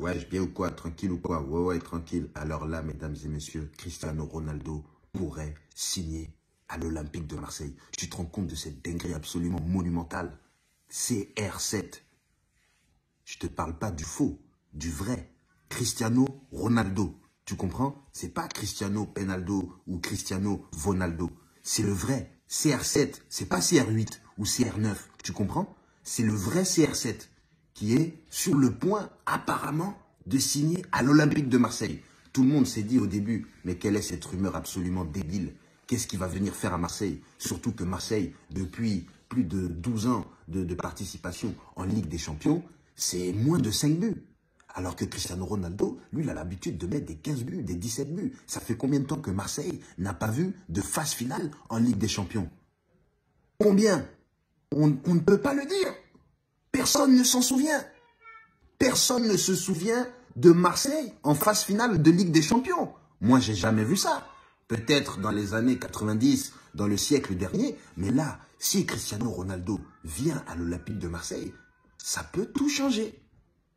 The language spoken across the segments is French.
Ouais, bien ou quoi? Tranquille ou quoi? Ouais, ouais, tranquille. Alors là, mesdames et messieurs, Cristiano Ronaldo pourrait signer à l'Olympique de Marseille. Tu te rends compte de cette dinguerie absolument monumentale? CR7. Je te parle pas du faux, du vrai. Cristiano Ronaldo. Tu comprends? C'est pas Cristiano Penaldo ou Cristiano Ronaldo. C'est le vrai. CR7. C'est pas CR8 ou CR9. Tu comprends? C'est le vrai CR7 qui est sur le point, apparemment, de signer à l'Olympique de Marseille. Tout le monde s'est dit au début, mais quelle est cette rumeur absolument débile? Qu'est-ce qu'il va venir faire à Marseille? Surtout que Marseille, depuis plus de 12 ans de participation en Ligue des Champions, c'est moins de 5 buts. Alors que Cristiano Ronaldo, lui, il a l'habitude de mettre des 15 buts, des 17 buts. Ça fait combien de temps que Marseille n'a pas vu de phase finale en Ligue des Champions? Combien? On ne peut pas le dire. Personne ne s'en souvient. Personne ne se souvient de Marseille en phase finale de Ligue des Champions. Moi, j'ai jamais vu ça. Peut-être dans les années 90, dans le siècle dernier. Mais là, si Cristiano Ronaldo vient à l'Olympique de Marseille, ça peut tout changer.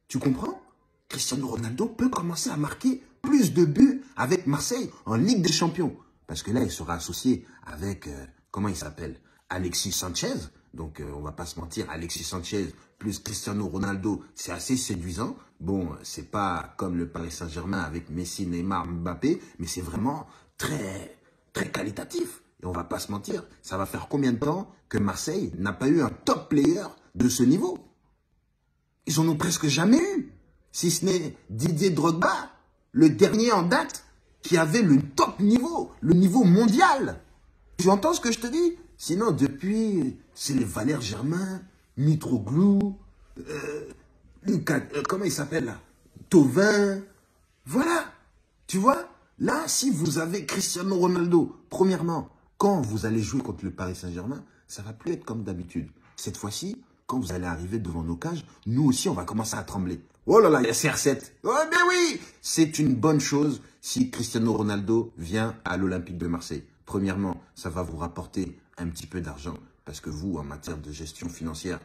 Tu comprends? Cristiano Ronaldo peut commencer à marquer plus de buts avec Marseille en Ligue des Champions. Parce que là, il sera associé avec, comment il s'appelle? Alexis Sanchez. Donc, on va pas se mentir, Alexis Sanchez plus Cristiano Ronaldo, c'est assez séduisant. Bon, c'est pas comme le Paris Saint-Germain avec Messi, Neymar, Mbappé, mais c'est vraiment très, très qualitatif. Et on va pas se mentir, ça va faire combien de temps que Marseille n'a pas eu un top player de ce niveau? Ils en ont presque jamais eu. Si ce n'est Didier Drogba, le dernier en date, qui avait le top niveau, le niveau mondial. Tu entends ce que je te dis? Sinon, depuis, c'est les Valère Germain, Mitroglou, comment il s'appelle là? Thauvin. Voilà. Tu vois? Là, si vous avez Cristiano Ronaldo, premièrement, quand vous allez jouer contre le Paris Saint-Germain, ça va plus être comme d'habitude. Cette fois-ci, quand vous allez arriver devant nos cages, nous aussi, on va commencer à trembler. Oh là là, il y a CR7. Oh, mais oui! C'est une bonne chose si Cristiano Ronaldo vient à l'Olympique de Marseille. Premièrement, ça va vous rapporter un petit peu d'argent parce que vous, en matière de gestion financière,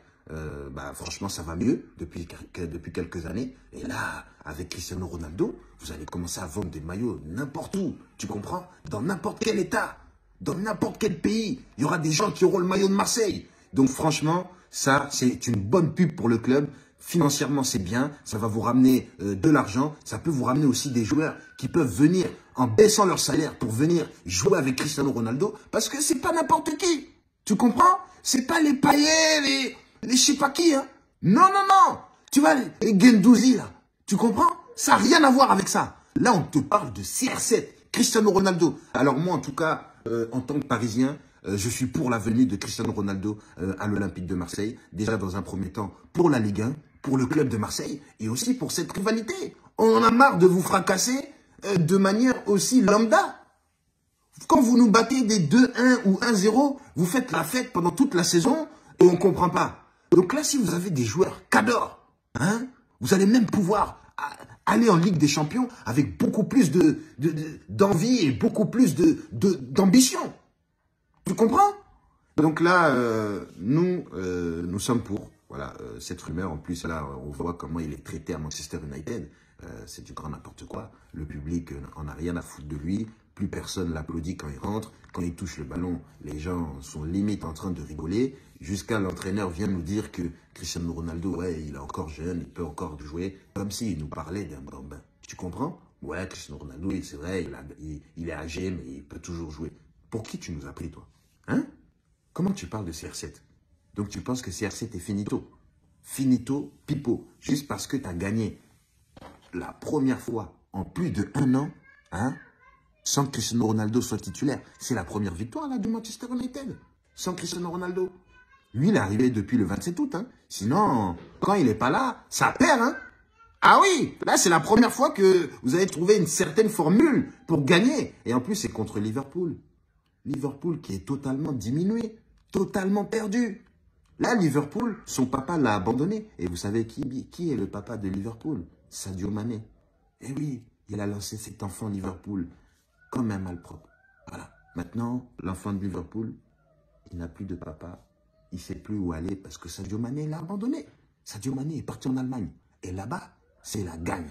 franchement, ça va mieux depuis quelques années. Et là, avec Cristiano Ronaldo, vous allez commencer à vendre des maillots n'importe où. Tu comprends? Dans n'importe quel état, dans n'importe quel pays, il y aura des gens qui auront le maillot de Marseille. Donc franchement, ça, c'est une bonne pub pour le club. Financièrement, c'est bien. Ça va vous ramener de l'argent. Ça peut vous ramener aussi des joueurs qui peuvent venir en baissant leur salaire pour venir jouer avec Cristiano Ronaldo. Parce que c'est pas n'importe qui. Tu comprends? C'est pas les Payet, les je sais pas qui. Hein. Non, non, non. Tu vois, les Guendouzi, là. Tu comprends? Ça n'a rien à voir avec ça. Là, on te parle de CR7, Cristiano Ronaldo. Alors moi, en tout cas, en tant que Parisien, je suis pour la venue de Cristiano Ronaldo à l'Olympique de Marseille. Déjà, dans un premier temps, pour la Ligue 1, pour le club de Marseille et aussi pour cette rivalité. On en a marre de vous fracasser de manière aussi lambda. Quand vous nous battez des 2-1 ou 1-0, vous faites la fête pendant toute la saison et on ne comprend pas. Donc là, si vous avez des joueurs cadors, hein, vous allez même pouvoir aller en Ligue des Champions avec beaucoup plus d'envie et beaucoup plus d'ambition. Tu comprends? Donc là, nous sommes pour. Voilà, cette rumeur, en plus, là, on voit comment il est traité à Manchester United. C'est du grand n'importe quoi. Le public en a rien à foutre de lui. Plus personne l'applaudit quand il rentre. Quand il touche le ballon, les gens sont limite en train de rigoler. Jusqu'à l'entraîneur vient nous dire que Cristiano Ronaldo, ouais, il est encore jeune, il peut encore jouer. Comme s'il nous parlait d'un bambin. Tu comprends? Ouais, Cristiano Ronaldo, c'est vrai, il est âgé, mais il peut toujours jouer. Pour qui tu nous as pris, toi? Hein? Comment tu parles de CR7? Donc tu penses que CR7 est finito? Finito, pipo. Juste parce que tu as gagné la première fois en plus de 1 an, hein, sans que Cristiano Ronaldo soit titulaire. C'est la première victoire là du Manchester United. Sans Cristiano Ronaldo. Lui, il est arrivé depuis le 27 août. Hein. Sinon, quand il n'est pas là, ça perd. Hein. Ah oui, là c'est la première fois que vous avez trouvé une certaine formule pour gagner. Et en plus, c'est contre Liverpool. Liverpool qui est totalement diminué, totalement perdu. Là, Liverpool, son papa l'a abandonné. Et vous savez qui est le papa de Liverpool? Sadio Mané. Eh oui, il a lancé cet enfant Liverpool comme un malpropre. Voilà. Maintenant, l'enfant de Liverpool, il n'a plus de papa. Il ne sait plus où aller parce que Sadio Mané l'a abandonné. Sadio Mané est parti en Allemagne. Et là-bas, c'est la gagne.